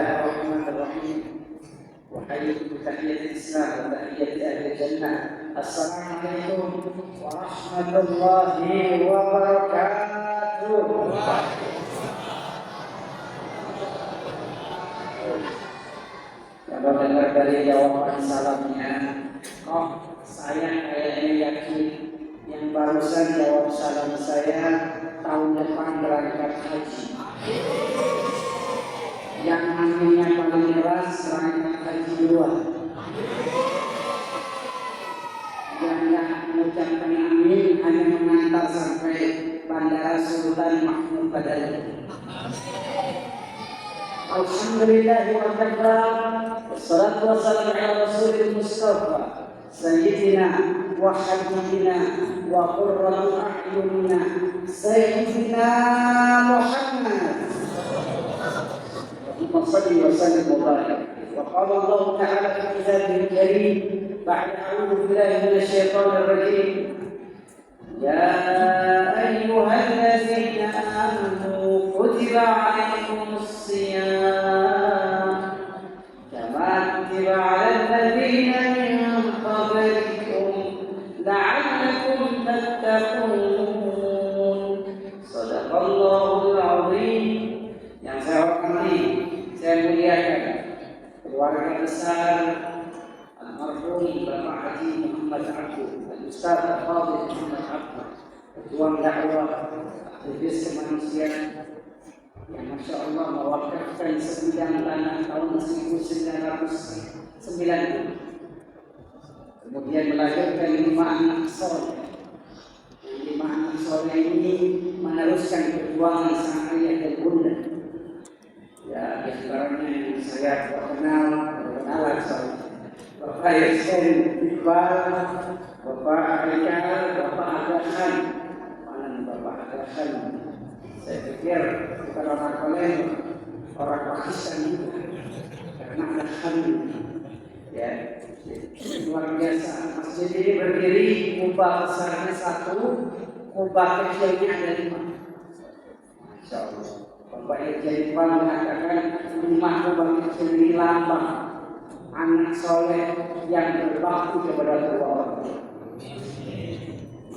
Bismillahirrahmanirrahim. Wahai tahiyat Islam wa tahiyat ahli jannah. Assalamualaikum warahmatullahi wabarakatuh. Kalau dengar dari jawaban salamnya, saya kayaknya yakin yang barusan jawab salam saya tahun depan berangkat haji. Yang aminnya paling keras berangkat haji duluan. Yang nggak mengucapkan amin hanya mengantar sampai Bandara Sultan Mahmud Badali. Alhamdulillah wa kafa. Wassalatu wassalamu ala Rasulil Mustafa Sayyidina wa habibina wa qurratu a'yunina Sayyidina Muhammad. صلى وسلم وبارك. وقال الله تعالى في كتابه الكريم بعد أعوذ بالله من الشيطان الرجيم يا أيها الذين آمنوا كتب عليكم الصيام كما كتب على الذين من قبلكم لعلكم تتقون صدق الله العظيم. Yang saya hormati, saya muliakan keluarga besar almarhum Bapak Haji Muhammad Abdul, Ustaz Al-Fadhil Muhammad Abdul, Ketua Dakwah Aktivis Kemanusiaan yang Masya Allah mewakafkan 9 tanah tahun 1990, kemudian melahirkan 5 anak soleh. 5 anak soleh ini meneruskan perjuangan sang ayah dan bunda. Ya, sekarangnya yang saya perkenalan Bapak Yasin Iqbal, Bapak Haikal, Bapak Aghasan. Mana Bapak Aghasan? Saya pikir bukan orang Palembang, orang Pakistan juga. Karena Aghasan ya, luar biasa. Masjid ini berdiri, kubah besarnya 1, kubah kecilnya ada 5. Masya Allah. Bapak Irjen Iqbal mengatakan rumah kubah kecil ini lambang anak soleh yang berbakti kepada kedua orang tua.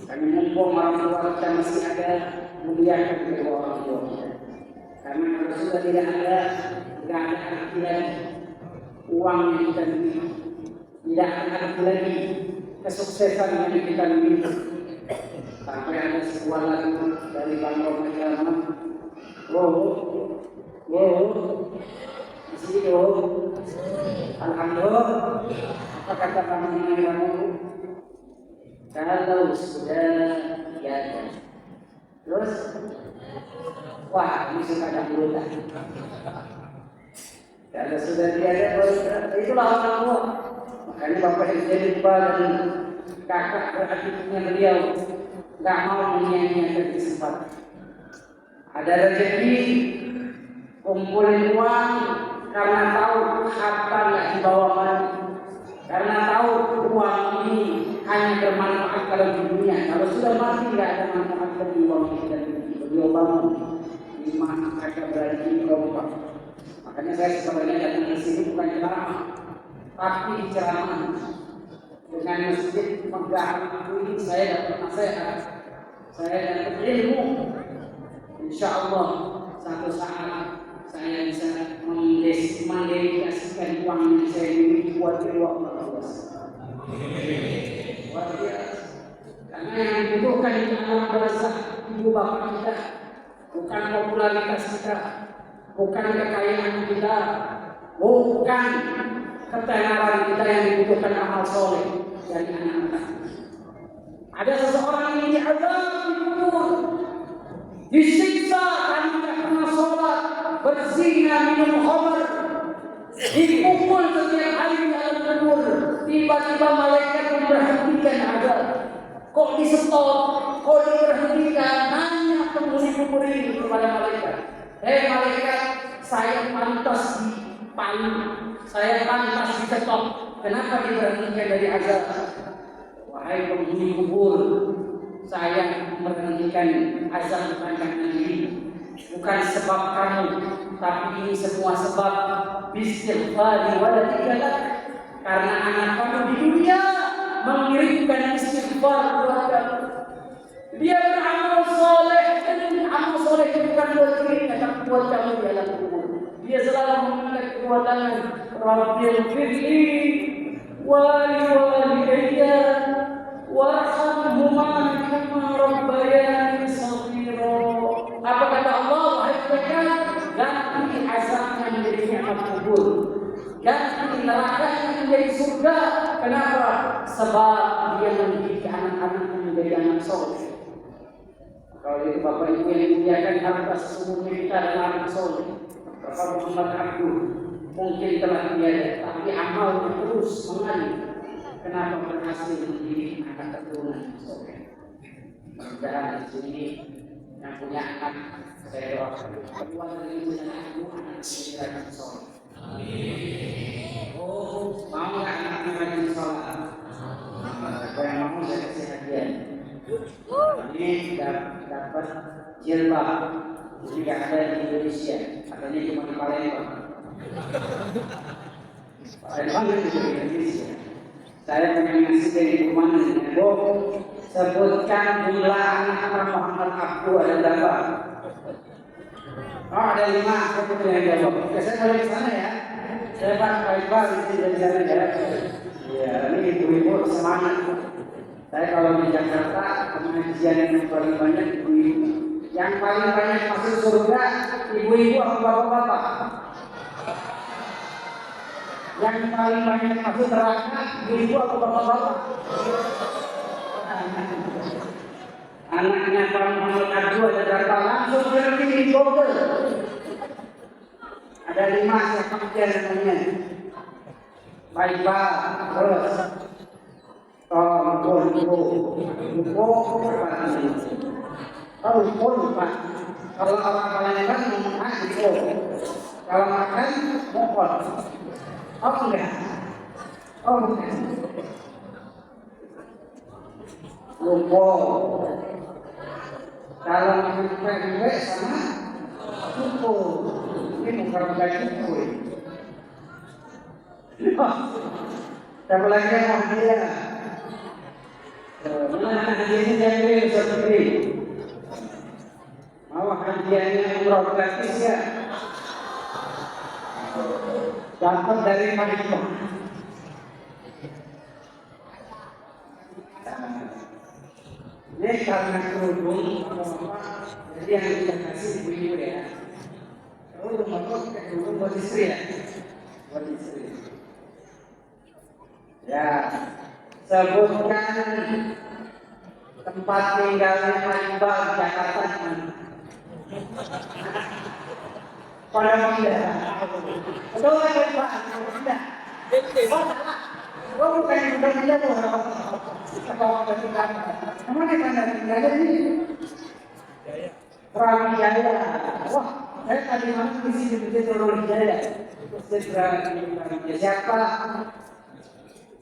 Kami mumpung orang tua kita masih ada, muliakan kedua orang tua kita. Karena kalau sudah tidak ada arti lagi uang yang kita miliki, tidak ada arti lagi kesuksesan yang kita miliki. Sampai ada sebuah lagu dari Bang Romy Rahmat. Alhamdulillah. Apa kata kamu? Kalau sudah tiada. Terus, wah, ini sudah ada mulut. Kalau sudah tiada, itulah orang tua. Makanya Bapak Irjen Iqbal dan kakak berakhirnya beliau nggak mau menyia-nyiakan kesempatan. Ada rezeki, kumpulin uang karena tahu harta nggak dibawa balik. Karena tahu uang ini hanya bermanfaat kalau di dunia. Kalau sudah mati nggak ada manfaat bagi uang ini dan beliau bangun 5 kakak beradik kelompok. Makanya saya sebenarnya datang ke sini bukan ceramah, tapi ceramah dengan masjid megah ini saya dapat nasihat, saya dapat ilmu. Insya Allah satu saat saya bisa mendedikasikan uang yang saya miliki buat kedua orang tua. Luar biasa. Karena yang dibutuhkan itu alam barzakh ibu bapak kita, bukan popularitas kita, bukan kekayaan kita, bukan ketenaran kita yang dibutuhkan amal soleh dari anak-anak. Ada seseorang yang diazab di kubur, disiksa karena tidak pernah sholat, berzina, minum khamr, dipukul setiap hari di dalam kubur. Tiba-tiba malaikat memberhentikan azab. Kok di-stop? Kok diberhentikan? Nanya penghuni kubur ini kepada malaikat. Malaikat, saya pantas dipalu, saya pantas di-stop. Kenapa diberhentikan dari azab? Wahai penghuni kubur, saya memberhentikan azab bukan karena diri, bukan sebab kamu, tapi ini semua sebab istighfar waladika, karena anak kamu di dunia mengirimkan istighfar buat kamu. Dia beramal soleh, dan amal soleh itu bukan buat dirinya, tapi buat kamu di alam kubur. Dia selalu mengangkat kedua tangan, Rabbighfirli waliwalidayya warhamhuma kama rabbayani shaghira. Apa kata Allah? Wahai mereka, ganti azabnya menjadi nikmat kubur, ganti nerakanya menjadi surga. Kenapa? Sebab dia mendidik anak-anaknya menjadi anak soleh. Kalau itu Bapak Ibu yang dimuliakan, harta sesungguhnya kita adalah anak soleh. Bapak Muhammad Abdul mungkin telah tiada, tapi amalnya terus mengalir. Kenapa berhasil mendidik anak keturunan soleh? Mudah-mudahan di sini yang punya anak, saya doakan kedua dari ibu dan anak menjadi anak soleh. Oh, mau nggak anak-anak rajin sholat? Kalau yang mau saya kasih hadiah. Ini dapat jilbab, tidak ada di Indonesia, adanya cuma di Palembang. Palembang itu di Indonesia. Saya pengen ngasih dari rumah nih, sebutkan jumlah anak Muhammad Abdul ada berapa? Oh, ada 5, saya punya yang jawab. Oke, saya boleh ke sana ya. Saya Pak di sini dari sana ya. Ya, ini ibu-ibu semangat. Saya kalau di Jakarta, pengajian yang paling banyak ibu-ibu. Yang paling banyak masuk surga, ibu-ibu atau bapak-bapak? Yang paling banyak masuk neraka, ibu-ibu atau bapak-bapak? Anaknya Pak Muhammad Abdul ada berapa? Langsung berarti di Google. Ada 5 siapa namanya? Baik-baik, terus Pak. Kalau orang Palembang ngomong gitu. Kalau makan mokon. Oh enggak. Oh enggak. Lupo. Kalau makan pempek sama lupo. Ini bukan lupo. Siapa lagi yang mau hadiah? Mana hadiahnya yang seperti ini? Mau hadiahnya umroh gratis ya? Dapat dari Madinah. Ini karena kerudung, jadi yang kita kasih ibu-ibu ya. Kalau rumah kerudung buat istri ya? Buat istri. Ya, sebutkan tempat tinggalnya Pak Iqbal di Jakarta. Pada Manda. Betul kan Pak? Manda. Oh, bukan yang Manda tuh. Kalau tinggal, mana Manda tinggalnya ini? Pramijaya. Wah, saya tadi masuk di sini begitu Pramijaya. Siapa?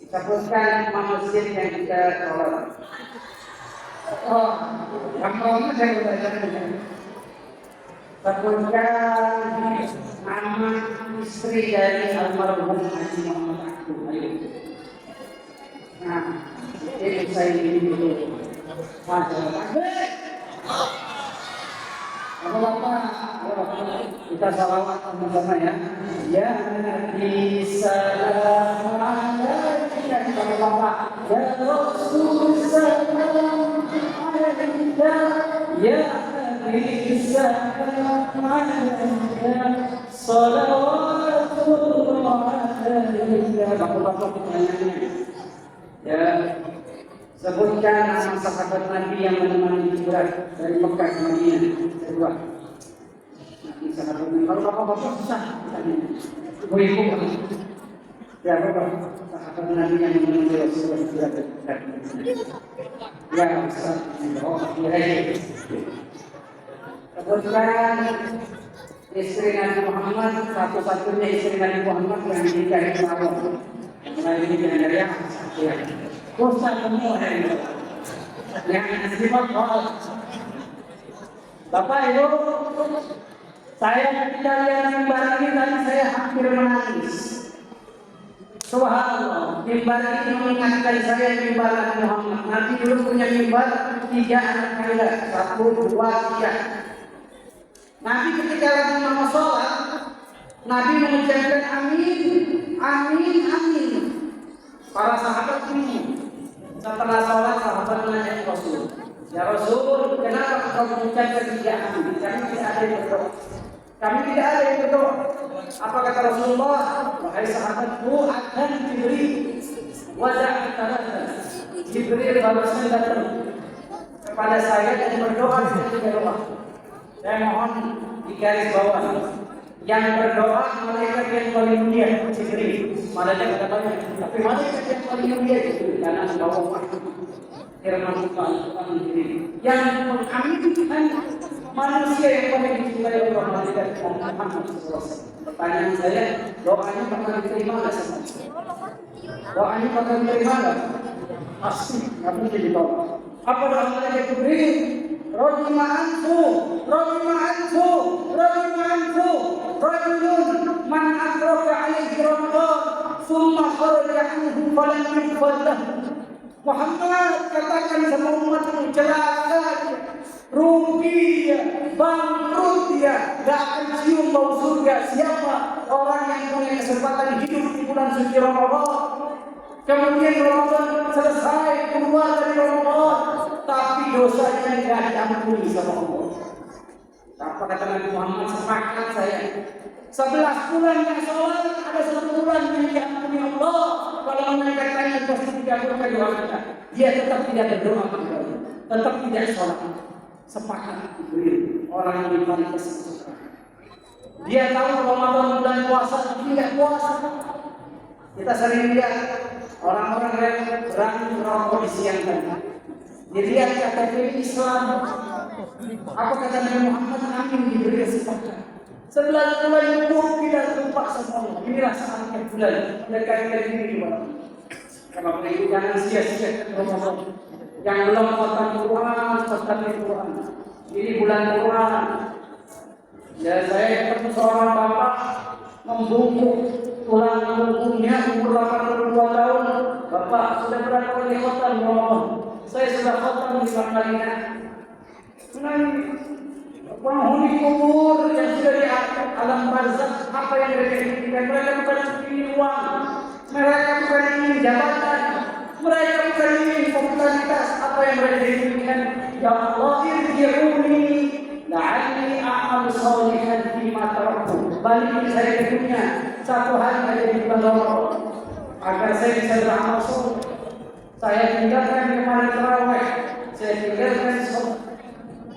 Sebutkan masjid yang kita sholat. Oh, kamu saya baca. Sebutkan nama istri dari almarhum Haji Muhammad Abdul. Nah, itu saya ini dulu. Bapak-bapak, kita salawat sama-sama ya. Ya Nabi salam alaika, bapak-bapak. Ya Rasul salam alaika. Ya Nabi salam alaika. Salawatullah alaika. Bapak-bapak pertanyaannya. Ya, sebutkan nama sahabat Nabi yang menemani hijrah dari Mekah ke Madinah. Kedua, Nabi sahabat Nabi. Kalau bapak-bapak susah, ibu-ibu. Ya, bapak sahabat Nabi yang menemani Rasulullah hijrah dari Mekah ke Madinah. Ya, Ustaz. Oh, ya. Sebutkan istri Nabi Muhammad, satu-satunya istri Nabi Muhammad yang dinikahi Allah. Mulai ini dengan yang ya. Dosa semua ini. Yang sifat Allah. Bapak Ibu, saya ketika lihat mimbar ini tadi saya hampir menangis. Subhanallah, mimbar ini mengingatkan saya mimbar Nabi Muhammad. Nabi dulu punya mimbar 3 anak tangga, 1, 2, 3. Nabi ketika lagi mau sholat, Nabi mengucapkan amin, amin, amin. Para sahabat ini setelah sholat sahabat menanya Rasul, ya Rasul, kenapa kau mengucapkan 3 amin? Kami tidak ada yang berdoa. Kami tidak ada yang berdoa. Apa kata Rasulullah? Wahai sahabatku, akan diberi wajah antara Jibril barusan datang kepada saya dan berdoa dengan 3 doa. Saya mohon di garis bawah, yang berdoa malaikat yang paling mulia Jibril. Malaikat ada banyak, tapi malaikat yang paling mulia Jibril karena membawa wahyu firman Tuhan Jibril. Yang mengaminkan manusia yang paling dicintai Allah malaikat Muhammad SAW. Pertanyaan saya, doanya bakal diterima nggak sama? Doanya bakal diterima nggak? Pasti, nggak mungkin ditolak. Apa doa malaikat Jibril? Rajima anfu, rajima anfu, rajima anfu, rajulun man adraka alaihi ramadan, summa kharaja anhu falam yughfar lahu. Muhammad, katakan sama umatmu, celaka dia, rugi dia, bangkrut dia, gak akan cium bau surga. Siapa orang yang punya kesempatan hidup di bulan suci Ramadan, kemudian Ramadan selesai, keluar dari Ramadan, tapi dosanya tidak diampuni sama Allah. Apa kata Nabi Muhammad? Sepakat saya, 11 bulan yang sholat, ada 1 bulan yang diampuni Allah. Kalau mereka tanya pasti dikabulkan doa kita, dia tetap tidak berdoa kepada Allah, tetap tidak sholat. Sepakat orang yang dipantas suka. Dia tahu Ramadan bulan puasa, tidak puasa. Kita sering lihat orang-orang yang berani merokok di siang hari. Dilihat KTP Islam. Apa kata Nabi Muhammad? Amin, diberi kesempatan. 11 bulan itu tidak lupa sama Allah. Inilah saatnya bulan mendekatkan diri kepada Allah. Karena itu jangan sia-sia Ramadan. Yang belum khatam Quran, khatam Quran. Ini bulan Quran. Ya, saya ketemu seorang bapak membungkuk tulang punggungnya umur 82 tahun. Bapak sudah berapa kali khatam Ramadan? Saya sudah khatam 5 kalinya. Penghuni kubur yang sudah di alam barzakh, apa yang mereka inginkan? Mereka bukan ingin uang, mereka bukan ingin jabatan, mereka bukan ingin popularitas. Apa yang mereka inginkan? Ya Allah, irji'uni la'alli a'malu shalihan fima taraktu. Balik saya ke dunia 1 hari aja di bulan Ramadan agar saya bisa beramal soleh. Saya tinggalkan kemarin tarawih, saya tinggalkan sholat,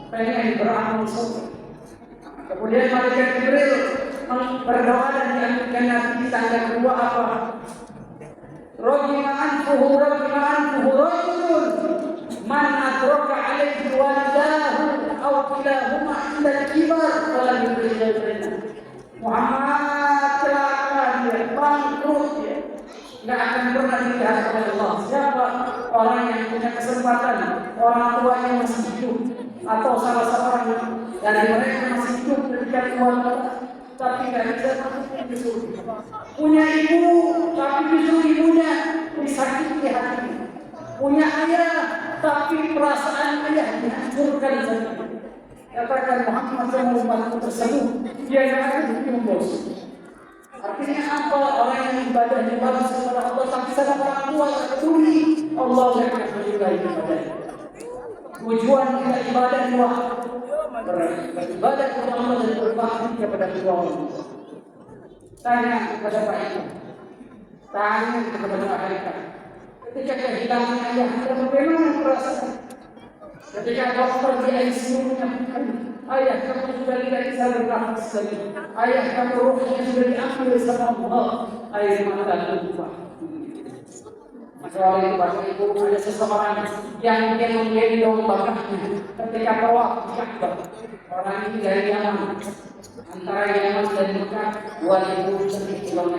pengen beramal soleh. Kemudian malaikat Jibril berdoa dan diambilkan Nabi tangga kedua apa? Rajima anfuhu rajulun man adraka alaihi walidahu aw kilahuma inda al-kibar falam yudrikhu. Muhammad celaka dia, bangkrut dia, nggak akan pernah dilihat oleh Allah. Siapa orang yang punya kesempatan, orang tuanya masih hidup atau salah seorang dari mereka masih hidup ketika keluarga, tapi nggak bisa masuk ke surga. Punya ibu, tapi justru ibunya disakiti hati. Punya ayah, tapi perasaan ayah dihancurkan saja. Katakan Muhammad SAW tersebut, dia yang akan dihukum bos. Artinya apa? Orang yang ibadahnya bagus kepada Allah, tapi sama orang tua yang peduli, Allah yang akan menilai ibadahnya. Tujuan kita ibadah dua, beribadah kepada Allah dan berbakti kepada kedua orang. Tanya kepada Pak Ibu, tanya kepada Pak Haikal. Ketika kehilangan ayah, kita bagaimana perasaan? Ketika dokter di ICU menyampaikan, ayah kamu sudah tidak bisa bernafas lagi, ayah kamu ruhnya sudah diambil sama Allah, air mata tumpah. Maka oleh itu Bapak Ibu, ada seseorang yang dia menggendong bapaknya ketika tawaf di Ka'bah. Orang ini dari Yaman, antara Yaman dan Mekah 2.000 km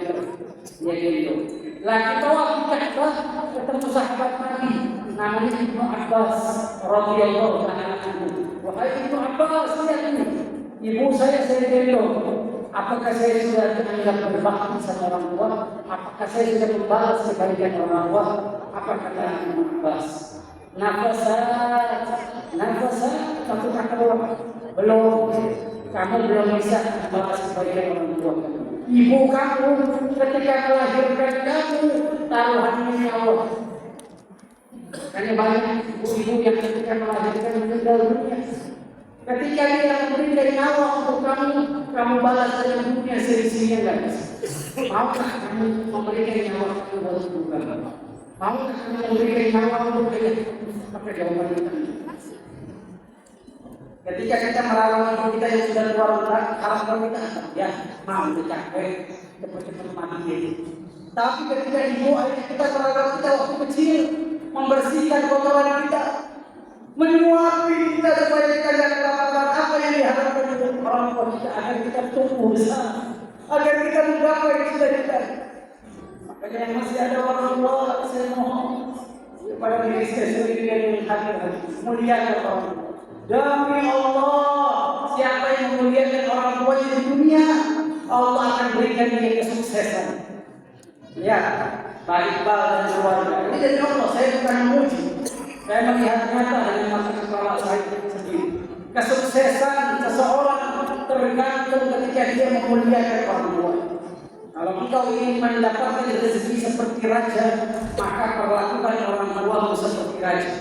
dia gendong. Lagi tawaf di Ka'bah ketemu sahabat Nabi namanya Ibnu Abbas radhiyallahu anhu. Wahai Ibnu Abbas, lihat ini, ibu saya gendong. Apakah saya sudah dianggap berbakti sama orang tua? Apakah saya sudah membalas kebaikan orang tua? Apa kata Ibnu Abbas? Nafasat, satu kata doang. Belum, kamu belum bisa membalas kebaikan orang tua. Ibu kamu ketika melahirkan kamu taruhannya Allah. Karena banyak ibu-ibu yang ketika melahirkan meninggal dunia. Ketika dia memberikan nyawa untuk kamu balas dengan dunia sisi-sisinya enggak bisa. Maukah kamu memberikan nyawa kamu untuk kamu? Maukah kamu memberikan nyawa untuk dia? Maka jawaban kita. Ketika kita merawat ibu kita yang sudah tua renta, harapan kita ya mau capek, cepat-cepat mati. Tapi ketika ibu ayah kita merawat kita waktu kecil, membersihkan kotoran kita, menyuapi kita supaya kita tidak melakukan apa yang diharapkan oleh orang tua kita agar kita tumbuh besar, agar kita menggapai cita-cita. Makanya yang masih ada orang tua, saya mohon kepada diri saya sendiri dan yang hadir muliakan orang tua. Demi Allah, siapa yang memuliakan orang tuanya di dunia, Allah akan berikan dia kesuksesan. Ya, Pak Iqbal dan keluarga. Ini dari Allah, saya bukan memuji. Saya melihat nyata dengan mata kepala saya sendiri. Kesuksesan seseorang tergantung ketika dia memuliakan orang tua. Kalau engkau ingin mendapatkan rezeki seperti raja, maka perlakukan orang tuamu seperti raja.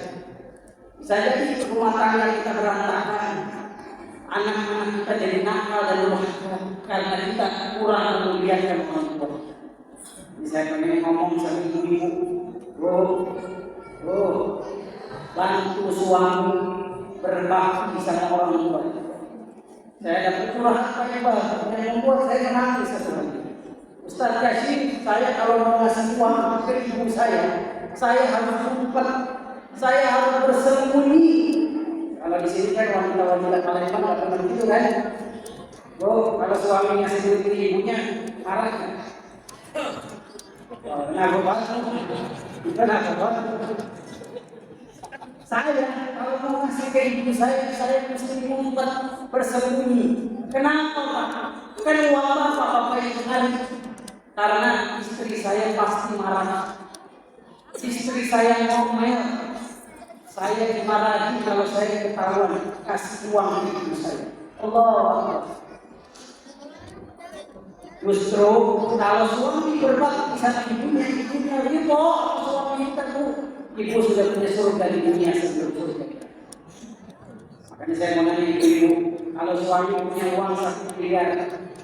Bisa jadi rumah tangga kita berantakan, anak-anak kita jadi nakal dan durhaka karena kita kurang memuliakan orang tua. Saya pengen ngomong sama ibu-ibu, bro, bantu suami berbakti sama orang tua. Saya dapat curhat apa yang membuat saya menangis sebenarnya. Ustaz Kasim, saya kalau mau ngasih uang ke ibu saya harus ngumpet, saya harus bersembunyi. Kalau di sini kan wanita-wanita Palembang nggak pernah gitu kan? Bro, kalau suaminya ngasih duit ke ibunya, marah kan? Kenapa? Saya kalau mau ngasih ke ibu saya mesti ngumpet, bersembunyi. Kenapa Pak? Kan uang bapak yang sekali. Karena istri saya pasti marah. Istri saya ngomel. Saya dimarahi kalau saya ketahuan kasih uang ke ibu saya. Allah. Justru kalau suami berbakti sama ibunya ridho, suami kita tuh ibu sudah punya surga di dunia sebelum surga. Makanya saya mau nanya ibu, kalau suami punya uang 1 miliar,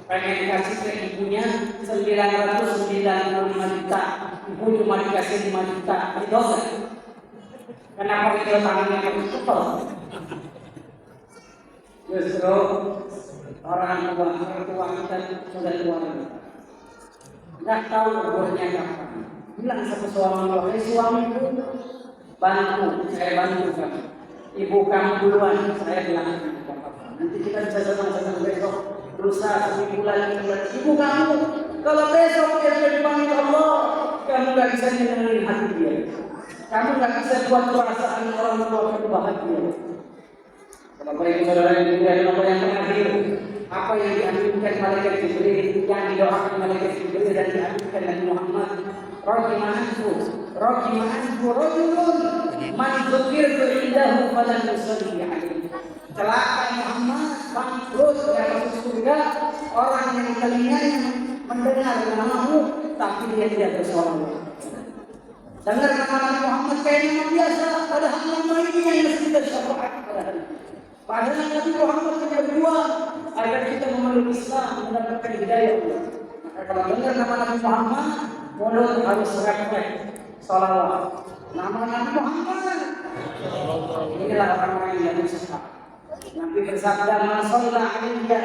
pengen dikasih ke ibunya 995 juta, ibu cuma dikasih 5 juta, itu dosa. Kenapa kita tangannya harus cepat? Justru orang tua kita sudah tua, nggak tahu umurnya kapan. Bilang sama suami, suamiku bantu, saya bantu kamu. Ibu kamu duluan, saya bilang nanti kita bisa senang-senang besok. Berusaha 1 bulan. Ibu kamu, kalau besok dia dipanggil Allah, kamu nggak bisa nyenengin hati dia. Kamu nggak bisa buat perasaan orang tua kamu bahagia. Bapak Ibu Saudara yang dimuliakan Allah yang terakhir, apa yang diaminkan malaikat Jibril, yang didoakan malaikat Jibril dan diaminkan Nabi Muhammad, Rohimahku rojulun man dzukirtu indahu falan yusalli alaihi. Celaka Muhammad, bangkrut dari masuk surga orang yang telinganya mendengar namamu tapi dia tidak bersolat. Dengar nama Nabi Muhammad kayak nama biasa, padahal nama ini yang mesti bersyafaat padahal Nabi Muhammad sudah berjuang agar kita memeluk Islam, mendapatkan hidayah Allah. Maka kalau dengar nama Nabi Muhammad, mulut harus refleks salawat. Nama Nabi Muhammad, inilah orang-orang yang bersyafaat. Nabi bersabda, "Man shalla 'alayya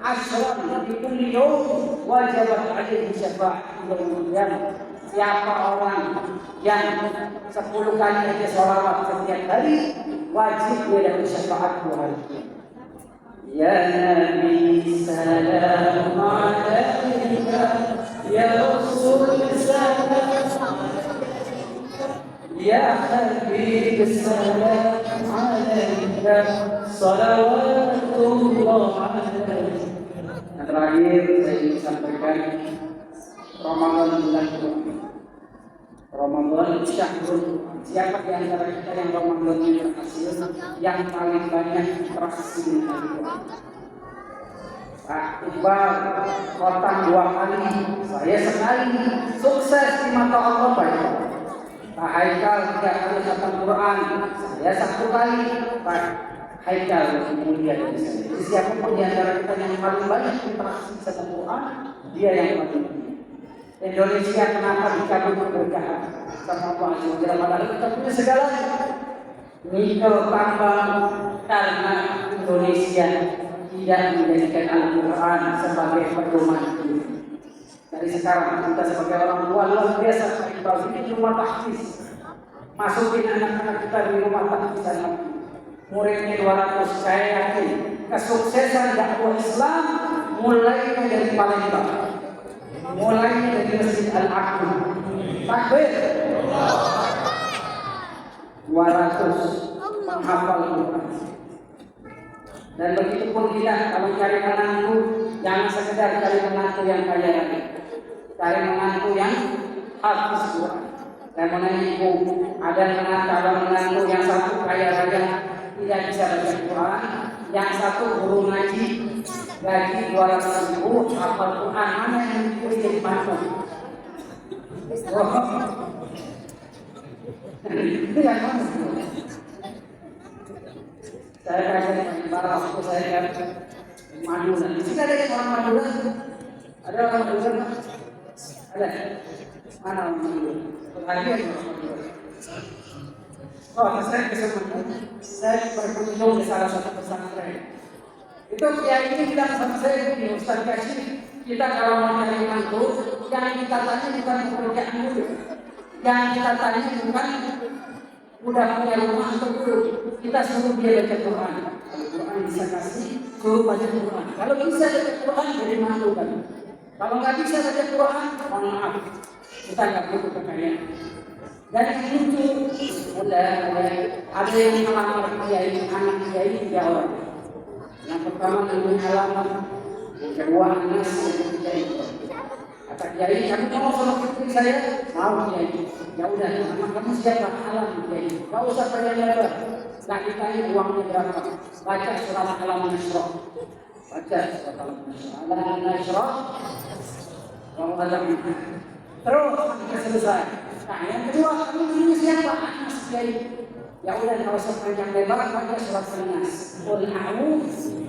'ashran fi kulli yawm wajabat 'alaihi syafa'atu yaumil qiyamah." Siapa orang yang 10 kali aja sholawat setiap hari, wajib dia dapat syafaat 2 hari. Ya Nabi salam alaika, ya Rasul salam alaika, ya Habib salam alaika, Salawatullah alaihi. Yang terakhir saya ingin sampaikan Ramadan bulan Quran. Ramadan syahrul. Siapa di antara kita yang Ramadannya berhasil, yang paling banyak interaksi dengan Al-Quran? Pak Iqbal khotbah 2 kali, saya sekali, sukses di mata Allah Pak Iqbal. Pak Haikal 3 kali khatam Quran, saya 1 kali. Pak Haikal kemudian dari saya. Siapapun di antara kita yang paling banyak interaksi dengan Quran, dia yang paling banyak. Indonesia kenapa dikabul keberkahan sama Allah Subhanahu wa taala? Kita punya segalanya. Nikel tambang karena Indonesia tidak menjadikan Al-Quran sebagai pedoman hidup. Dari sekarang kita sebagai orang tua luar biasa ini rumah tahfiz. Masukin anak-anak kita di rumah tahfiz. Muridnya 200, saya yakin kesuksesan dakwah Islam mulai dari Palembang. Mulai dari Masjid Al-Aqsa. Takbir. 200 menghafal Quran. Dan begitu pun kita kalau cari menantu, jangan sekedar cari menantu yang kaya raya. Cari menantu yang hafiz Quran. Saya mau nanya ibu, ada menantu yang satu kaya raya tidak bisa baca Quran, yang satu guru ngaji gaji 200.000 hafal Quran, mana yang dipilih jadi mantu? Itu yang mana? Saya kaget para waktu saya kan Madura. Di sini ada orang Madura? Ada orang Madura? Ada? Mana orang Madura? Ada orang Madura? Oh, saya kesempatan. Saya berkunjung di salah satu pesantren. Itu kiai ini bilang sama saya, di Ustaz Kasih, kita kalau mau cari mantu, yang kita tanya bukan pekerjaan dulu, yang kita tanya bukan udah punya rumah atau belum. Kita suruh dia baca Quran. Kalau Quran bisa kasih, suruh baca Quran. Kalau bisa baca Quran, jadi mantu kan. Kalau nggak bisa baca Quran, mohon maaf, kita nggak butuh kekayaan. Dan yang lucu, ada yang melamar kiai, anak kiai 3 orang. Yang pertama namanya Alamat, yang kedua Anas, yang ketiga itu. Kata kiai, kamu mau sama istri saya? Mau kiai. Ya udah, nama kamu siapa? Alam kiai. Gak usah tanya-tanya. Nah ditanya uangnya berapa? Baca surat Al-Nasrah. Baca surat Al-Nasrah. Al-Nasrah. Kamu baca itu. Terus sampai selesai. Nah yang kedua, kamu ini siapa? Anas kiai. Ya udah, kalau sepanjang lebar baca surat Al-Nas. Qul a'udzu.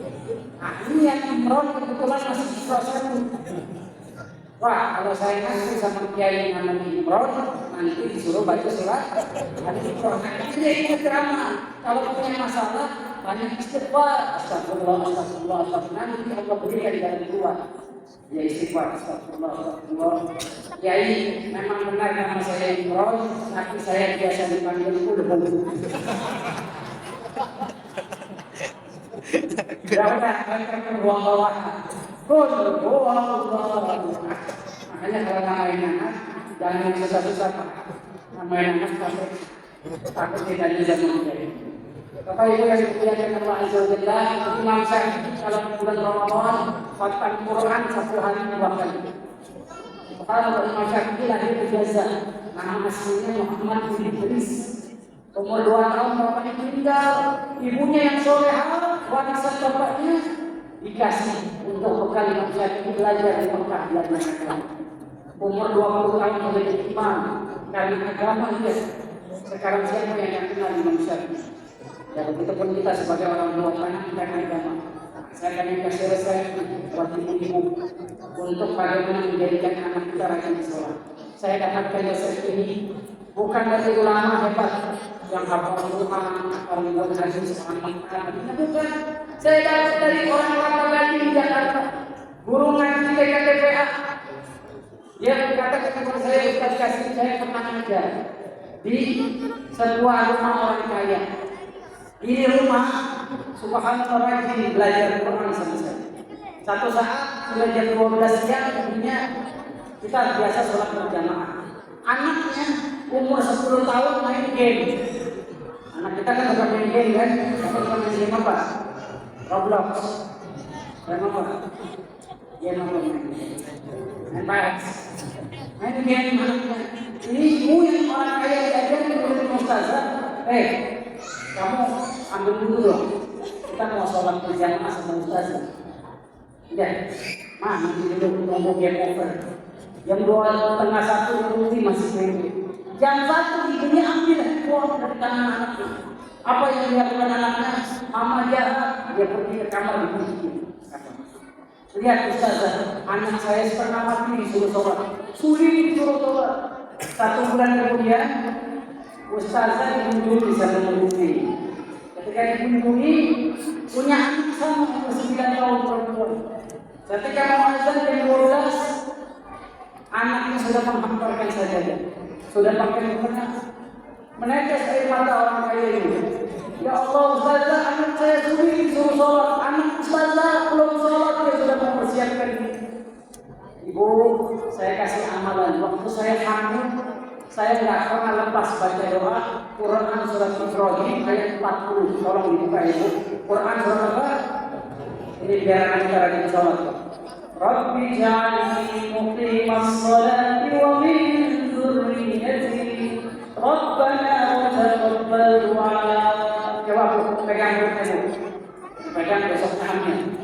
Ini yang Imran kebetulan masih di kelas 1. Wah, kalau saya ngasih sama kiai namanya Imran, nanti disuruh baca surat Al-Imran. Jadi ini ceramah. Kalau punya masalah, banyak istighfar. Astagfirullah, astagfirullah, astagfirullah. Nanti Allah berikan jalan keluar. Ya istighfar, astagfirullah, astagfirullah. Kiai, memang benar nama saya Imran, tapi saya biasa dipanggil Kulhum. Ya udah, kan ke ruang bawah. Makanya kalau namain anak, jangan susah-susah Pak. Namain anak takut tidak bisa menjadi. Bapak Ibu yang dimuliakan Allah Azza wa Jalla, Imam Syafi'i kalau bulan Ramadan khatam Quran 1 hari 2 kali. Kalau Imam Syafi'i lahir di Gaza, nama aslinya Muhammad bin Idris. Umur 2 tahun bapaknya meninggal, ibunya yang solehah, warisan bapaknya dikasih untuk bekal Imam Syafi'i belajar di Mekah, belajar agama. Umur 20 tahun menjadi imam dari agama dia. Sekarang siapa yang kenal Imam Syafi'i? Ya begitu pun kita sebagai orang tua anak dan agama. Saya akan kasih resep buat ibu-ibu untuk bagaimana menjadikan anak kita rajin sholat. Saya dapatkan resep ini bukan dari ulama hebat yang hafal Quran, orang hadis, bukan. Saya dapat dari orang laki-laki di Jakarta, guru ngaji TKTPA. Dia berkata kepada saya, Ustaz Kasih, saya pernah ngajar di sebuah rumah orang kaya. Ini rumah, subhanallah, rajin belajar Quran sama saya. Satu saat sudah jam 12 siang, tentunya kita biasa sholat berjamaah. Anaknya umur 10 tahun main game. Anak kita kan bukan main game kan, bukan main game apa? Roblox, dan apa? Game apa? Main PS, main game apa? Ini ibu yang orang kaya diajarin oleh ustazah. Kamu ambil dulu dong. Kita mau sholat berjamaah sama ustazah. Ya, nanti dulu tunggu game over. Jam 2:30 nanti masih nunggu. Jam 1 ini ambil uang dari tangan anaknya. Apa yang dilakukan anaknya? Mama jahat, dia pergi ke kamar dikunci. Lihat ustazah, anak saya setengah mati disuruh sholat, sulit disuruh sholat. 1 bulan kemudian, ustazah dikunjungi sama membukti. Ketika dikunjungi, punya anak sama 9 tahun perempuan. Ketika mau azan jam 12, anaknya sudah menghamparkan sajadah, sudah pakai mukena, menetes air mata orang kaya ini. Ya Allah, ustazah, anak saya sulit disuruh sholat. Anak ustazah belum sholat, dia sudah mempersiapkan ini. Ibu, saya kasih amalan. Waktu saya hamil, saya tidak pernah lepas baca doa Quran surat Ibrahim ayat 40. Tolong dibuka ibu. Quran surat apa? Ini biar kita rajin sholat. Rabbi ja'alni muqimas sholati wa min dzurriyyati Rabbana wa taqabbal du'a. Jawab, pegang ibu. Pegang besok hamil.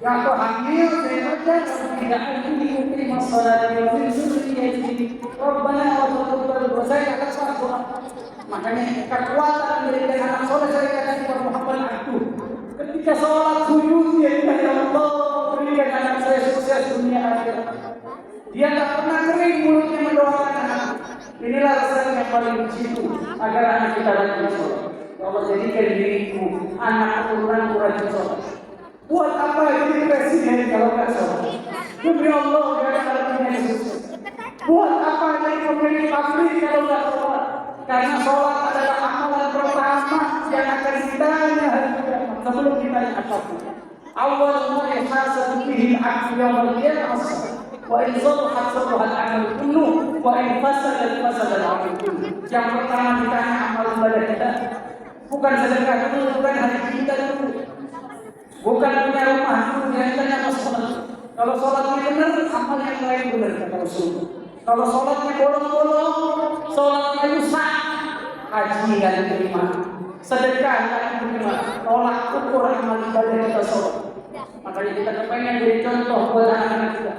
Kalau hamil saya baca tidak ada diikuti masalah yang disebut Rabbana wa taqabbal du'a. Saya akan sholat. Makanya kekuatan menjadikan anak soleh saya katakan Muhammad aku. Ketika sholat sujud dia ya Allah berikan anak saya sukses dunia akhirat. Dia tak pernah kering mulutnya mendoakan anak. Inilah rasanya yang paling jitu agar anak kita rajin sholat. Ya Allah jadikan diriku anak keturunanku rajin sholat. Buat apa jadi presiden kalau nggak sholat? Demi Allah dia akan punya sukses. Buat apa jadi pemimpin pabrik kalau nggak sholat? Karena sholat adalah amalan pertama yang akan ditanya hari kiamat sebelum ditanya apapun. Awal ma yahasabu bihi al-'abdu yawmal qiyamah wa in salahat salaha al-'amal kullu wa in fasadat fasada al-'amal kullu. Yang pertama ditanya amal ibadah kita, bukan sedekah dulu, bukan hari kita dulu, bukan punya rumah dulu, yang ditanya masalah. Kalau sholatnya benar, amal yang lain benar kata Rasulullah. Kalau sholatnya bolong-bolong, sholatnya rusak, haji nggak diterima, sedekah nggak diterima, tolak ukur amal ibadah kita sholat. Makanya kita kepengen jadi contoh buat anak-anak kita.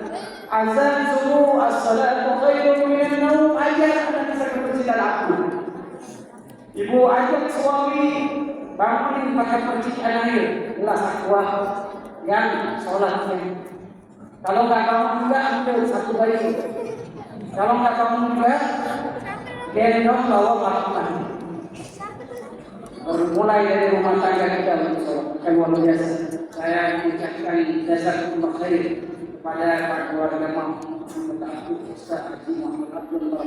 Azan subuh, as-salatu khairun minan naum, ajak anak kita ke masjid aku. Ibu ajak suami bangunin pakai percikan air, gelas aqua yang sholatnya. Kalau nggak bangun juga ambil satu bayi. Kalau nggak bangun juga gendong bawa makan. Mulai dari rumah tangga kita akan luar biasa. Saya mengucapkan jazakumullah khair kepada para keluarga Muhammad Ustaz Haji Muhammad Abdullah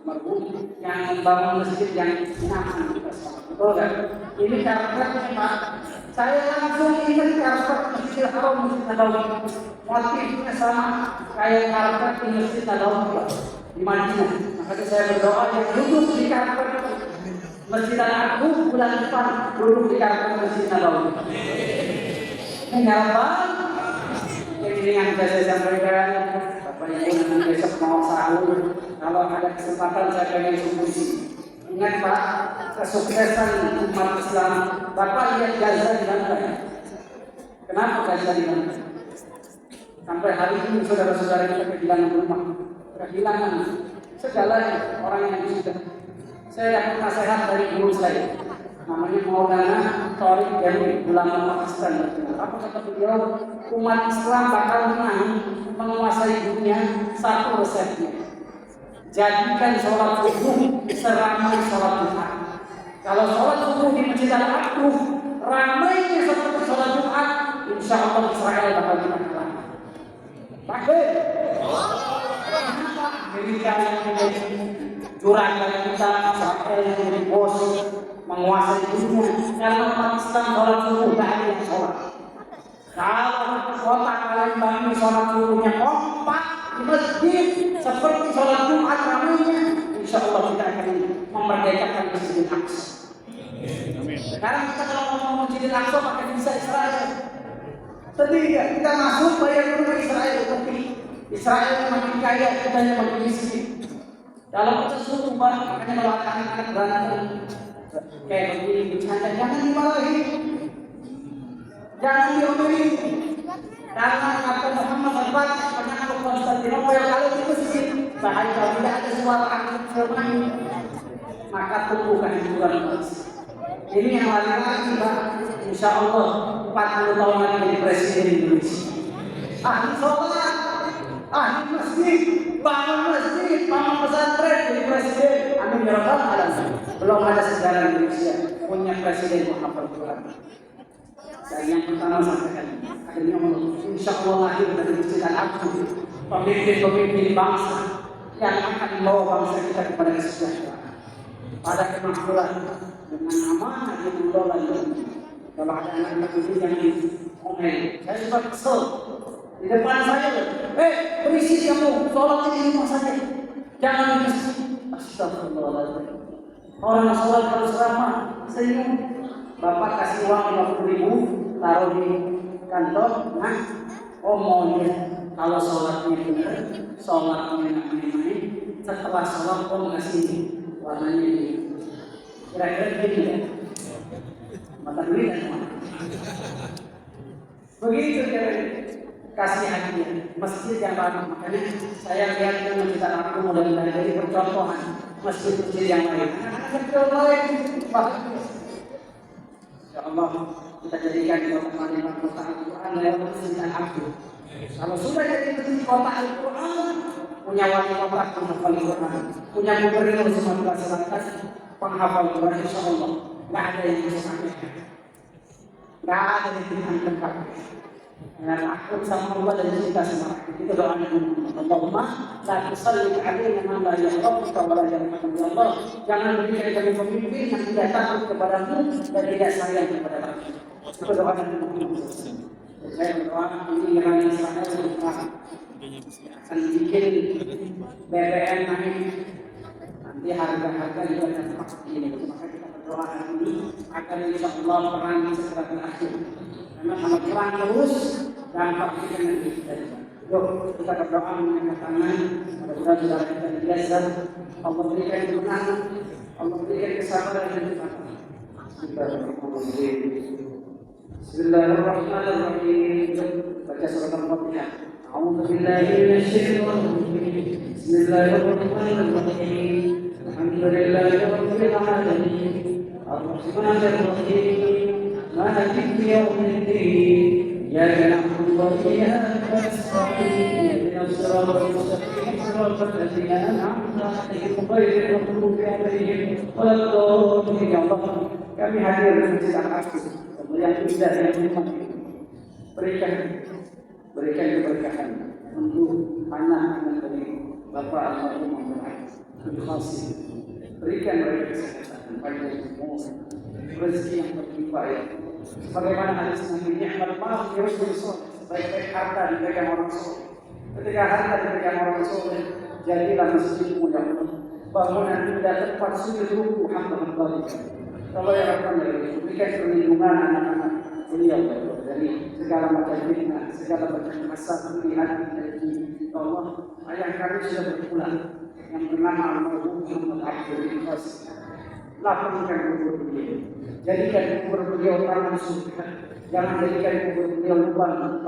marhum yang membangun masjid yang nyaman kita sholat. Betul kan? Ini karpetnya Pak. Saya langsung ingat karpet Masjidil Haram Masjid Nabawi. Motifnya sama kayak karpet di Masjid Nabawi di Madinah. Makanya saya berdoa yang duduk di karpet Masjid Al-Aqsa bulan depan duduk di karpet Masjid Nabawi. Ini harapan ini yang saya sampaikan. Bapak Ibu besok mau sahur, kalau ada kesempatan saya pengen subuh di sini. Ingat Pak, kesuksesan umat Islam. Bapak lihat Gaza di lantai. Kenapa Gaza di lantai? Sampai hari ini saudara-saudara kita kehilangan rumah, kehilangan segalanya orang yang sudah. Saya dapat nasihat dari guru saya, namanya Maulana Tariq dari ulama Pakistan. Apa kata beliau? Umat Islam bakal menang menguasai dunia satu resepnya. Jadikan sholat subuh seramai sholat Jumat. Kalau sholat subuh di Masjid Al-Aqsa ramainya seperti sholat Jumat, insya Allah Israel bakal menang. Takbir. Amerika yang menjadi juragan kita, Israel yang menjadi bos menguasai dunia. Karena umat Islam sholat subuh tidak ada yang sholat. Kalau kota kalian bangun sholat subuhnya kompak di masjid seperti sholat Jumat ramainya, insya Allah kita akan memerdekakan Masjid Al-Aqsa. Sekarang kita kalau ngomong Masjidil Aqsa pakai visa Israel. Tadi kita masuk bayar dulu Israel, tapi Israel makin kaya, kita yang makin miskin. Kalau kita suruh makanya kalau anak-anak berantem kayak begini bercanda, jangan dimarahi, jangan diomeli. Karena kata Muhammad al-Fatih pernah ke Konstantinopel, kalau di masjid bahaya kalau tidak ada suara angin firman, maka tumbuhkan hiburan bangsa. Ini yang lagi-lagi Pak, insya Allah 40 tahun lagi jadi presiden Indonesia. Ahli sholat, ahli masjid, bangun masjid, bangun pesantren jadi presiden. Amin ya rabbal alamin. Belum ada sejarah Indonesia punya presiden menghafal Quran. Dan yang pertama sampaikan, akhirnya insya Allah lahir dari Masjid Al-Aqsa, pemimpin-pemimpin bangsa yang akan membawa bangsa kita kepada kesejahteraan, pada kemakmuran dengan amanah yang mengelola ini. Kalau ada anak-anak itu yang ngomel, saya suka kesel di depan saya, berisik kamu, sholat di rumah saja, jangan di masjid. Astagfirullahaladzim. Orang sholat harus ramah, senyum. Bapak kasih uang 50.000, taruh di kantong, nah, maunya kalau sholatnya benar, sholatnya main-main, setelah sholat kasih warnanya ini. Kira-kira gini ya, mata duit dan mana? Begitu ya, kasih hadiah masjid yang baru. Makanya saya lihat di Masjid Al-Aqsa mudah-mudahan jadi percontohan masjid-masjid yang lain. Anak-anak lain, ya Allah, kita jadikan kota Al-Quran lewat Masjid Al-Aqsa. Kalau sudah jadi masjid kota Al-Quran, punya wali kota penghafal Quran, punya gubernur Sumatera Selatan penghafal Quran, insya Allah nggak ada yang bisa sampaikan, nggak ada yang bisa lengkap. Karena aku sama Allah dan cinta sama aku. Itu doa Allahumma la tusalli alaina man la yakhafka wa la yarhamka ya Allah. Jangan berikan kami pemimpin yang tidak takut kepadamu dan tidak sayang kepada kami. Itu doa saya berdoa ini dengan Israel akan bikin BBM naik. Nanti harga-harga juga akan pasti ini. Maka kita berdoa hari ini agar insya Allah perang segera berakhir. Karena kalau perang terus dampaknya dengan kita. Yuk kita berdoa mengangkat tangan. Mudah-mudahan saudara kita biasa. Allah berikan kemenangan, Allah berikan kesabaran dan ketakwaan. Bismillahirrahmanirrahim. Baca surat Al-Fatihah. A'udzu billahi minasyaitonir rajim. Bismillahirrahmanirrahim. Alhamdulillahirabbil alamin. Ar-Rahmanir Rahim. مالك يوم الدين إياك نعبد وإياك نستعين اهدنا الصراط المستقيم صراط الذين أنعمت عليهم غير المغضوب عليهم ولا الضالين. Ya Allah, kami hadir di Masjid Al-Aqsa yang indah yang nikmat. Berikan keberkahan untuk anak-anak dari Bapak almarhum Abdul Qasim. Berikan mereka kesehatan, panjang umur, rezeki yang berlimpah ya. Bagaimana hadis Nabi ni'mal mal yursul soleh, baik-baik harta dipegang orang soleh. Ketika harta dipegang orang soleh, jadilah masjidmu ya Allah, bangunan indah tempat sujud ruku hamba-hamba. Kalau ya Rabbana ya, berikan perlindungan anak-anak beliau dari segala macam fitnah, segala macam masalah pilihan dari Allah. Ayah kami sudah berpulang yang bernama almarhum Muhammad Abdul Qasim. Lapangkan kubur beliau, jadikan kubur beliau taman surga, jangan jadikan kubur beliau lubang.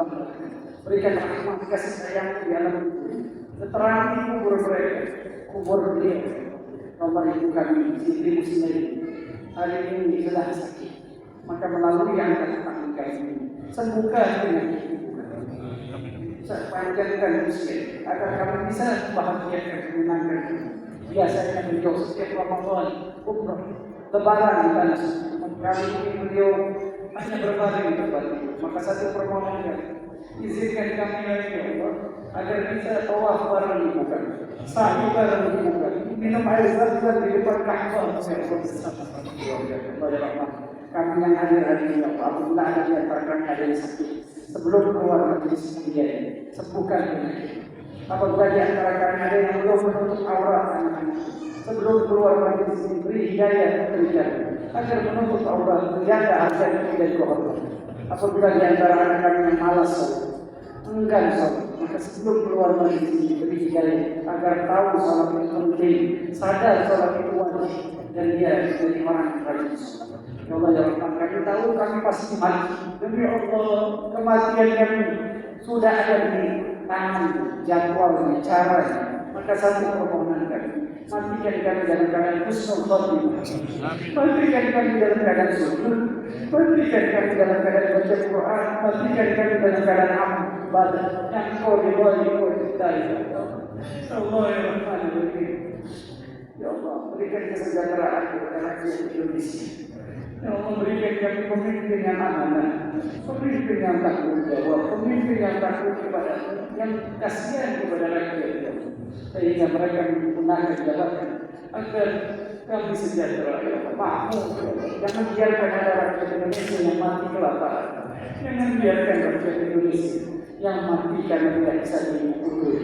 Berikan rahmat kasih sayang di alam kubur, terangi kubur mereka, kubur beliau. Allah ibu kami, istri muslimah hari ini sudah sakit, maka melalui yang kami ini sembuhkan penyakit ibu kami, panjangkan usia agar kami bisa bahagiakan menyenangkan. Biasanya beliau setiap Ramadan, umrah, lebaran dan kali ini beliau hanya berbaring berbalik. Maka satu permohonannya, izinkan kami ya Allah agar bisa tawaf bareng ibu kami, sa'i bareng ibu kami, minum air zam-zam di depan Ka'bah. Kami yang hadir hari ini, apabila ada di antara kami ada yang sakit, sebelum keluar majelis mulia ini, sembuhkan penyakit. Apabila di antara kami ada yang belum menutup aurat anak-anak, sebelum keluar majelis ini, beri hidayah kepada agar menuntut Allah menjaga harga dan kehormatan. Apabila di antara anak-anak yang malas enggan sholat, maka sebelum keluar dari sini berdiri agar tahu sholat itu penting, sadar sholat itu wajib dan dia menjadi orang yang rajin sholat. Ya Allah ya Rahman, kami tahu kami pasti mati. Demi Allah, kematian kami sudah ada di tangan, jadwalnya, caranya. Maka satu permohonan kami, matikan kami dalam keadaan husnul khotimah, matikan kami dalam keadaan sujud, matikan kami dalam keadaan baca Quran, matikan kami dalam keadaan amal yang kau ridhoi, kau cintai. Allah ya Rahman Rahim. Ya Allah, berikan kesejahteraan kepada rakyat Indonesia. Ya Allah, berikan kami pemimpin yang amanah, pemimpin yang tanggung jawab, pemimpin yang takut kepada, yang kasihan kepada rakyat, sehingga mereka menggunakan jabatan agar kami sejahtera. Ya Allah, makmur. Jangan biarkan ada rakyat Indonesia yang mati kelaparan. Jangan biarkan rakyat Indonesia yang mati karena tidak bisa diukur.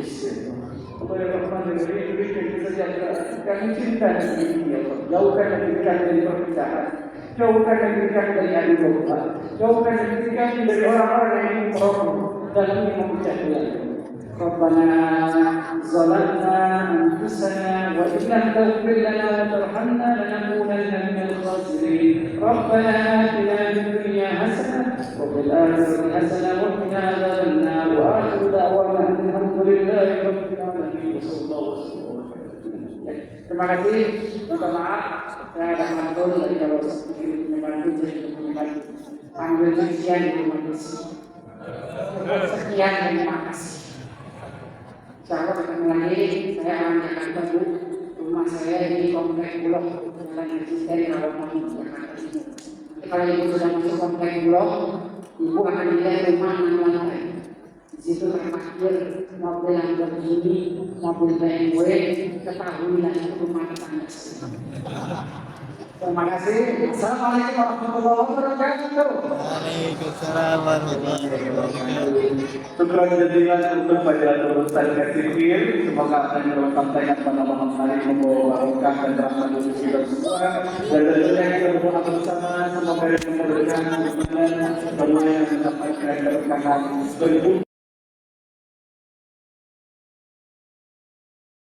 Allah ya Rahman Rahim, berikan kesejahteraan. Kami cinta negeri ini, ya Allah. Jauhkan negeri kami dari perpecahan, jauhkan negeri kami dari adu domba, jauhkan negeri kami dari orang-orang yang ingin merokok dan ingin memecah belah. Rabbana zalamna anfusana wa in lam taghfir lana wa tarhamna lanakunanna minal khasirin. Rabbana atina fid dunya hasanah wa fil akhirati hasanah wa qina adzabannar. Wa akhiru da'wana alhamdulillahi rabbil alamin. Terima kasih. Minta maaf, saya ada mantul dari kalau membantu panggil sekian terima kasih. Sekian terima kasih. Insyaallah ketemu lagi. Saya akan Jakarta Bu. Rumah saya di Komplek Bulog, Jalan Presiden Rawamangun, Jakarta. Kalau ibu sudah masuk Komplek Bulog, ibu akan dilihat rumah 6 lantai. Di situ terparkir mobil yang berbunyi, mobil BMW, ketahuilah itu rumah tetangga. Terima kasih. Assalamualaikum warahmatullahi wabarakatuh. Waalaikumsalam warahmatullahi wabarakatuh. Syukran jazilan untuk Fadilatul Ustaz Kasifir. Semoga apa yang telah sampaikan pada malam hari membawa berkah dan rahmat untuk kita semua. Dan tentunya kita berdoa bersama semoga yang memberikan kemenangan semua yang mendapat keberkahan.